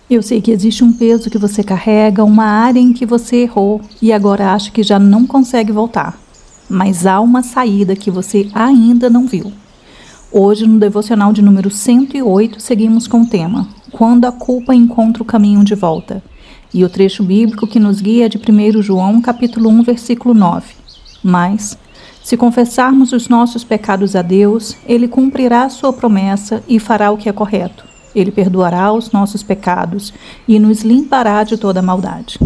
Eu sei que existe um peso que você carrega, uma área em que você errou e agora acha que já não consegue voltar. Mas há uma saída que você ainda não viu. Hoje, no devocional de número 108, seguimos com o tema Quando a culpa encontra o caminho de volta. E o trecho bíblico que nos guia é de 1 João, capítulo 1, versículo 9. Mas, se confessarmos os nossos pecados a Deus, Ele cumprirá a sua promessa e fará o que é correto. Ele perdoará os nossos pecados e nos limpará de toda maldade.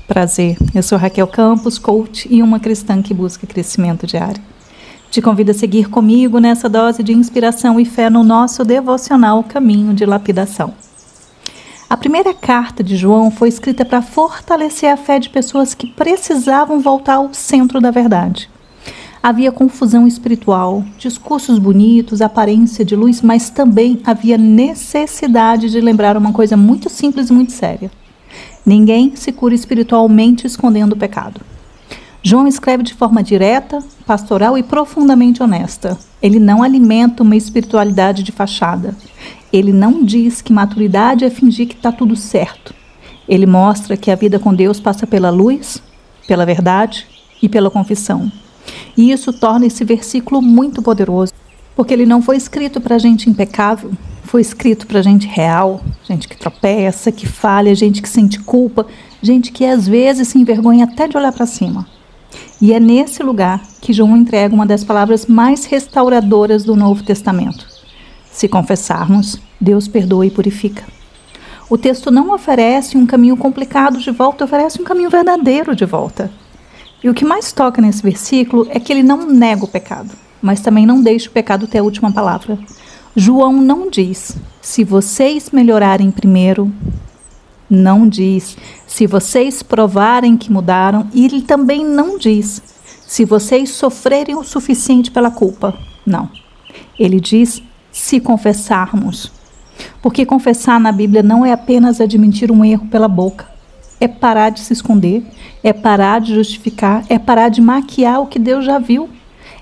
Prazer, eu sou Raquel Campos, coach e uma cristã que busca crescimento diário. Te convido a seguir comigo nessa dose de inspiração e fé no nosso devocional Caminho de Lapidação. A primeira carta de João foi escrita para fortalecer a fé de pessoas que precisavam voltar ao centro da verdade. Havia confusão espiritual, discursos bonitos, aparência de luz, mas também havia necessidade de lembrar uma coisa muito simples e muito séria. Ninguém se cura espiritualmente escondendo o pecado. João escreve de forma direta, pastoral e profundamente honesta. Ele não alimenta uma espiritualidade de fachada. Ele não diz que maturidade é fingir que está tudo certo. Ele mostra que a vida com Deus passa pela luz, pela verdade e pela confissão. E isso torna esse versículo muito poderoso, porque ele não foi escrito para gente impecável, foi escrito para gente real, gente que tropeça, que falha, gente que sente culpa, gente que às vezes se envergonha até de olhar para cima. E é nesse lugar que João entrega uma das palavras mais restauradoras do Novo Testamento. Se confessarmos, Deus perdoa e purifica. O texto não oferece um caminho complicado de volta, oferece um caminho verdadeiro de volta. E o que mais toca nesse versículo é que ele não nega o pecado, mas também não deixa o pecado ter a última palavra. João não diz, se vocês melhorarem primeiro, não diz, se vocês provarem que mudaram, e ele também não diz, se vocês sofrerem o suficiente pela culpa. Não. Ele diz, se confessarmos. Porque confessar na Bíblia não é apenas admitir um erro pela boca. É parar de se esconder, é parar de justificar, é parar de maquiar o que Deus já viu,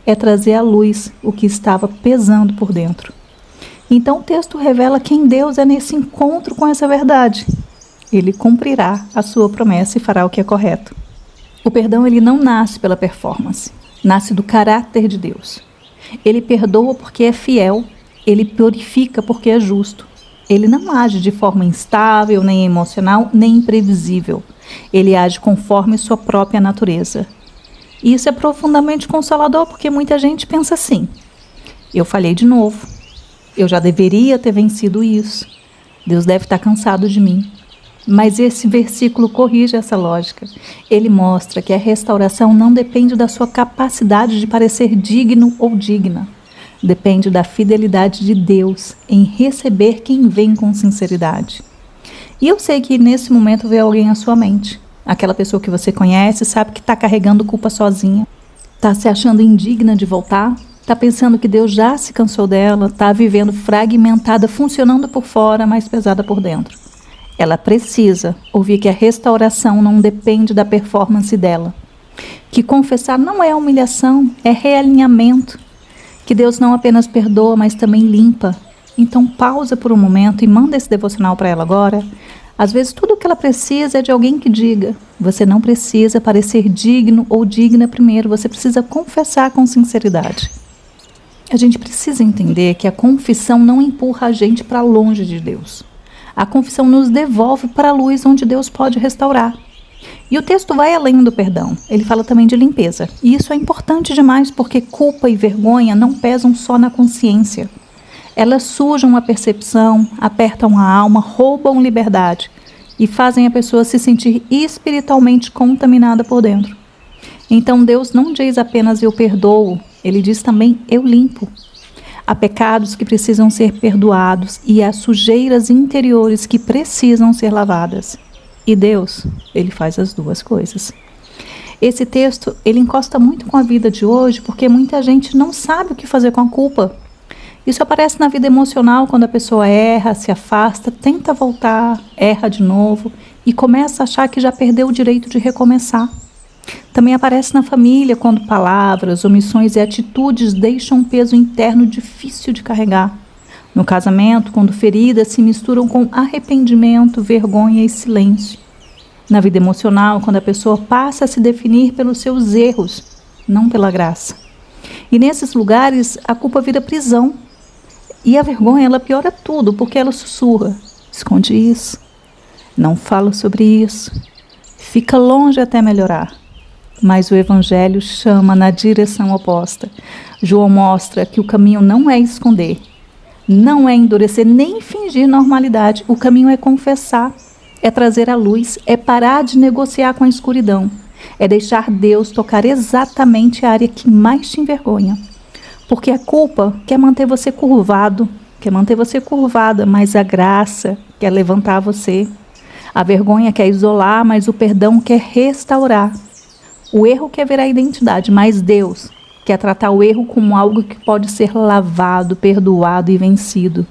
é trazer à luz o que estava pesando por dentro. Então o texto revela quem Deus é nesse encontro com essa verdade. Ele cumprirá a sua promessa e fará o que é correto. O perdão ele não nasce pela performance, nasce do caráter de Deus. Ele perdoa porque é fiel, ele purifica porque é justo. Ele não age de forma instável, nem emocional, nem imprevisível. Ele age conforme sua própria natureza. E isso é profundamente consolador, porque muita gente pensa assim: eu falhei de novo. Eu já deveria ter vencido isso. Deus deve estar cansado de mim. Mas esse versículo corrige essa lógica. Ele mostra que a restauração não depende da sua capacidade de parecer digno ou digna. Depende da fidelidade de Deus em receber quem vem com sinceridade. E eu sei que nesse momento veio alguém à sua mente. Aquela pessoa que você conhece, sabe que está carregando culpa sozinha. Está se achando indigna de voltar. Está pensando que Deus já se cansou dela. Está vivendo fragmentada, funcionando por fora, mas pesada por dentro. Ela precisa ouvir que a restauração não depende da performance dela. Que confessar não é humilhação, é realinhamento. Que Deus não apenas perdoa, mas também limpa. Então pausa por um momento e manda esse devocional para ela agora. Às vezes tudo o que ela precisa é de alguém que diga. Você não precisa parecer digno ou digna primeiro, você precisa confessar com sinceridade. A gente precisa entender que a confissão não empurra a gente para longe de Deus. A confissão nos devolve para a luz onde Deus pode restaurar. E o texto vai além do perdão, ele fala também de limpeza. E isso é importante demais porque culpa e vergonha não pesam só na consciência. Elas sujam a percepção, apertam a alma, roubam liberdade e fazem a pessoa se sentir espiritualmente contaminada por dentro. Então Deus não diz apenas eu perdoo, ele diz também eu limpo. Há pecados que precisam ser perdoados e há sujeiras interiores que precisam ser lavadas. E Deus, ele faz as duas coisas. Esse texto, ele encosta muito com a vida de hoje, porque muita gente não sabe o que fazer com a culpa. Isso aparece na vida emocional, quando a pessoa erra, se afasta, tenta voltar, erra de novo e começa a achar que já perdeu o direito de recomeçar. Também aparece na família, quando palavras, omissões e atitudes deixam um peso interno difícil de carregar. No casamento, quando feridas se misturam com arrependimento, vergonha e silêncio. Na vida emocional, quando a pessoa passa a se definir pelos seus erros, não pela graça. E nesses lugares, a culpa vira prisão. E a vergonha, ela piora tudo, porque ela sussurra. Esconde isso. Não fala sobre isso. Fica longe até melhorar. Mas o Evangelho chama na direção oposta. João mostra que o caminho não é esconder, não é endurecer, nem fingir normalidade. O caminho é confessar, é trazer a luz, é parar de negociar com a escuridão, é deixar Deus tocar exatamente a área que mais te envergonha. Porque a culpa quer manter você curvado, quer manter você curvada, mas a graça quer levantar você. A vergonha quer isolar, mas o perdão quer restaurar. O erro quer ver a identidade, mas Deus quer tratar o erro como algo que pode ser lavado, perdoado e vencido.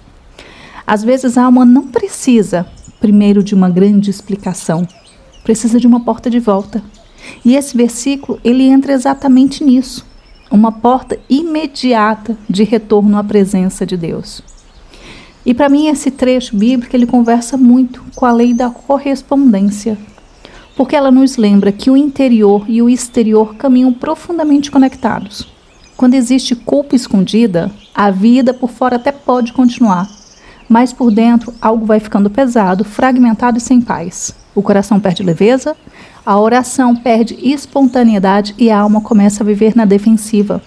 Às vezes a alma não precisa, primeiro, de uma grande explicação. Precisa de uma porta de volta. E esse versículo, ele entra exatamente nisso. Uma porta imediata de retorno à presença de Deus. E para mim esse trecho bíblico, ele conversa muito com a lei da correspondência. Porque ela nos lembra que o interior e o exterior caminham profundamente conectados. Quando existe culpa escondida, a vida por fora até pode continuar, mas por dentro algo vai ficando pesado, fragmentado e sem paz. O coração perde leveza, a oração perde espontaneidade e a alma começa a viver na defensiva.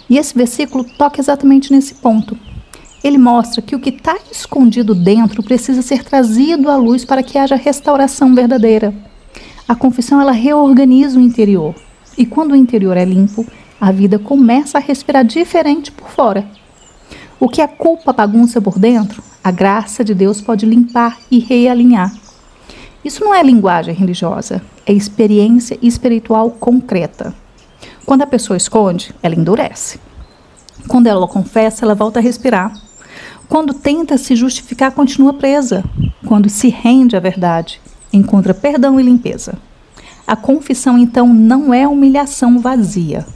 E esse versículo toca exatamente nesse ponto. Ele mostra que o que está escondido dentro precisa ser trazido à luz para que haja restauração verdadeira. A confissão, ela reorganiza o interior. E quando o interior é limpo, a vida começa a respirar diferente por fora. O que a culpa bagunça por dentro, a graça de Deus pode limpar e realinhar. Isso não é linguagem religiosa, é experiência espiritual concreta. Quando a pessoa esconde, ela endurece. Quando ela confessa, ela volta a respirar. Quando tenta se justificar, continua presa. Quando se rende à verdade, encontra perdão e limpeza. A confissão, então, não é humilhação vazia.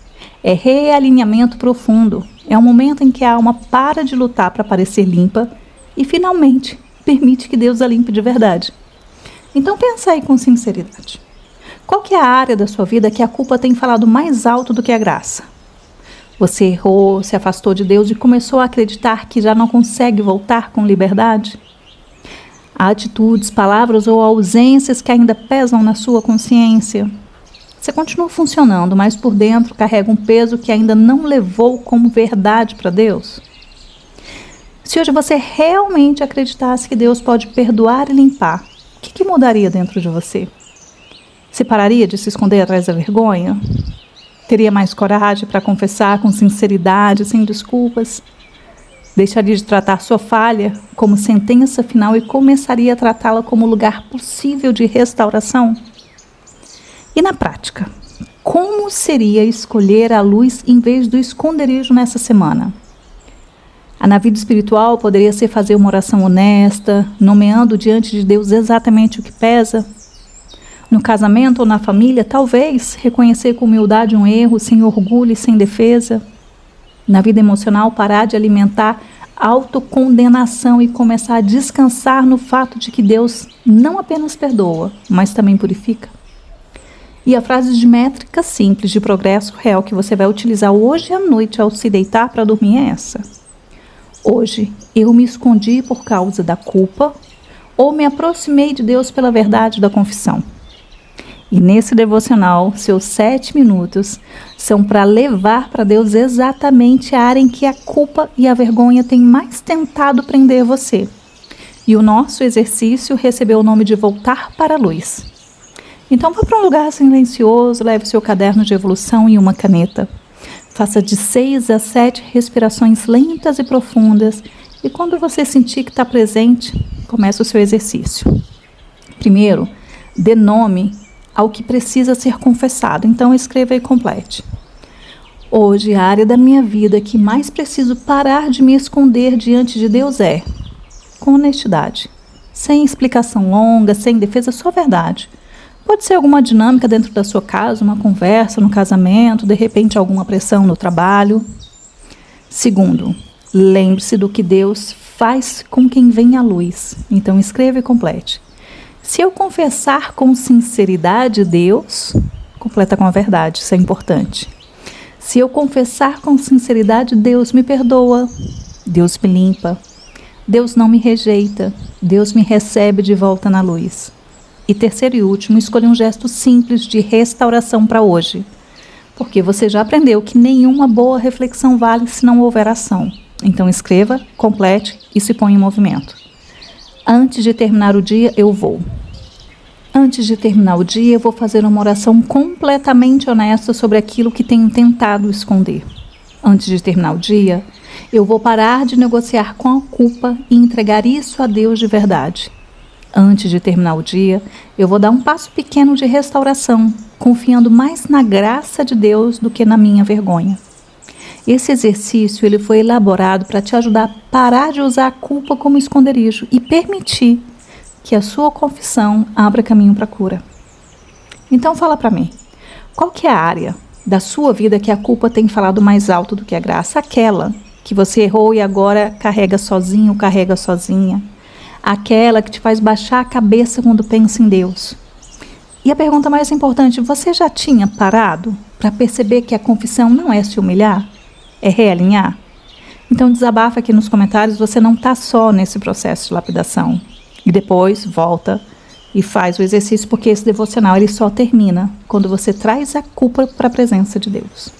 É realinhamento profundo. É um momento em que a alma para de lutar para parecer limpa e, finalmente, permite que Deus a limpe de verdade. Então, pensa aí com sinceridade. Qual que é a área da sua vida que a culpa tem falado mais alto do que a graça? Você errou, se afastou de Deus e começou a acreditar que já não consegue voltar com liberdade? Há atitudes, palavras ou ausências que ainda pesam na sua consciência? Você continua funcionando, mas por dentro carrega um peso que ainda não levou como verdade para Deus? Se hoje você realmente acreditasse que Deus pode perdoar e limpar, o que mudaria dentro de você? Você pararia de se esconder atrás da vergonha? Teria mais coragem para confessar com sinceridade, sem desculpas? Deixaria de tratar sua falha como sentença final e começaria a tratá-la como lugar possível de restauração? E na prática, como seria escolher a luz em vez do esconderijo nessa semana? Na vida espiritual poderia ser fazer uma oração honesta, nomeando diante de Deus exatamente o que pesa. No casamento ou na família, talvez reconhecer com humildade um erro, sem orgulho e sem defesa. Na vida emocional, parar de alimentar autocondenação e começar a descansar no fato de que Deus não apenas perdoa, mas também purifica. E a frase de métrica simples de progresso real que você vai utilizar hoje à noite ao se deitar para dormir é essa. Hoje eu me escondi por causa da culpa ou me aproximei de Deus pela verdade da confissão. E nesse devocional, seus 7 minutos são para levar para Deus exatamente a área em que a culpa e a vergonha têm mais tentado prender você. E o nosso exercício recebeu o nome de Voltar para a Luz. Então vá para um lugar silencioso, leve o seu caderno de evolução e uma caneta. Faça de 6 a 7 respirações lentas e profundas. E quando você sentir que está presente, comece o seu exercício. Primeiro, dê nome ao que precisa ser confessado. Então escreva e complete. Hoje, a área da minha vida que mais preciso parar de me esconder diante de Deus é, com honestidade, sem explicação longa, sem defesa, só verdade. Pode ser alguma dinâmica dentro da sua casa, uma conversa no casamento, de repente alguma pressão no trabalho. Segundo, lembre-se do que Deus faz com quem vem à luz. Então escreva e complete. Se eu confessar com sinceridade, Deus, completa com a verdade, isso é importante. Se eu confessar com sinceridade, Deus me perdoa, Deus me limpa, Deus não me rejeita, Deus me recebe de volta na luz. E terceiro e último, escolha um gesto simples de restauração para hoje, porque você já aprendeu que nenhuma boa reflexão vale se não houver ação. Então escreva, complete e se põe em movimento. Antes de terminar o dia, eu vou. Antes de terminar o dia, eu vou fazer uma oração completamente honesta sobre aquilo que tenho tentado esconder. Antes de terminar o dia, eu vou parar de negociar com a culpa e entregar isso a Deus de verdade. Antes de terminar o dia, eu vou dar um passo pequeno de restauração, confiando mais na graça de Deus do que na minha vergonha. Esse exercício ele foi elaborado para te ajudar a parar de usar a culpa como esconderijo e permitir que a sua confissão abra caminho para a cura. Então fala para mim, qual que é a área da sua vida que a culpa tem falado mais alto do que a graça? Aquela que você errou e agora carrega sozinho, carrega sozinha. Aquela que te faz baixar a cabeça quando pensa em Deus. E a pergunta mais importante, você já tinha parado para perceber que a confissão não é se humilhar? É realinhar? Então desabafa aqui nos comentários, você não está só nesse processo de lapidação. E depois volta e faz o exercício, porque esse devocional ele só termina quando você traz a culpa para a presença de Deus.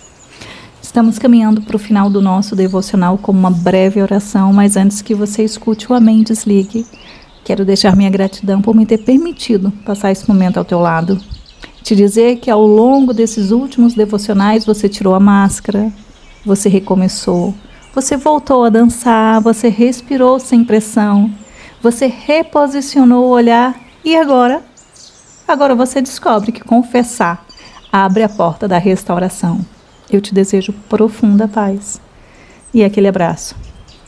Estamos caminhando para o final do nosso devocional com uma breve oração, mas antes que você escute o amém, desligue. Quero deixar minha gratidão por me ter permitido passar esse momento ao teu lado. Te dizer que ao longo desses últimos devocionais você tirou a máscara, você recomeçou, você voltou a dançar, você respirou sem pressão, você reposicionou o olhar e agora você descobre que confessar abre a porta da restauração. Eu te desejo profunda paz e aquele abraço.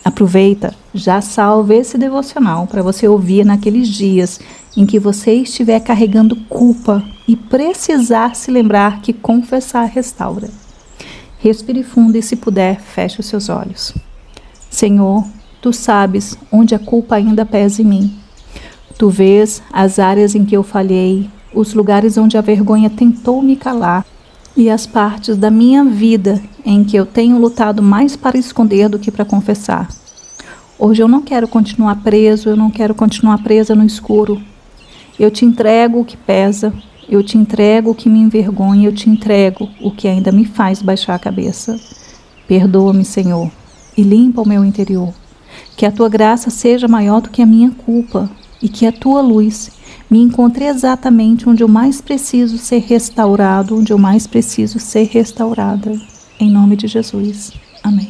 Aproveita, já salve esse devocional para você ouvir naqueles dias em que você estiver carregando culpa e precisar se lembrar que confessar restaura. Respire fundo e, se puder, feche os seus olhos. Senhor, Tu sabes onde a culpa ainda pesa em mim. Tu vês as áreas em que eu falhei, os lugares onde a vergonha tentou me calar e as partes da minha vida em que eu tenho lutado mais para esconder do que para confessar. Hoje eu não quero continuar preso, eu não quero continuar presa no escuro. Eu te entrego o que pesa, eu te entrego o que me envergonha, eu te entrego o que ainda me faz baixar a cabeça. Perdoa-me, Senhor, e limpa o meu interior. Que a Tua graça seja maior do que a minha culpa e que a Tua luz me encontre exatamente onde eu mais preciso ser restaurado, onde eu mais preciso ser restaurada. Em nome de Jesus. Amém.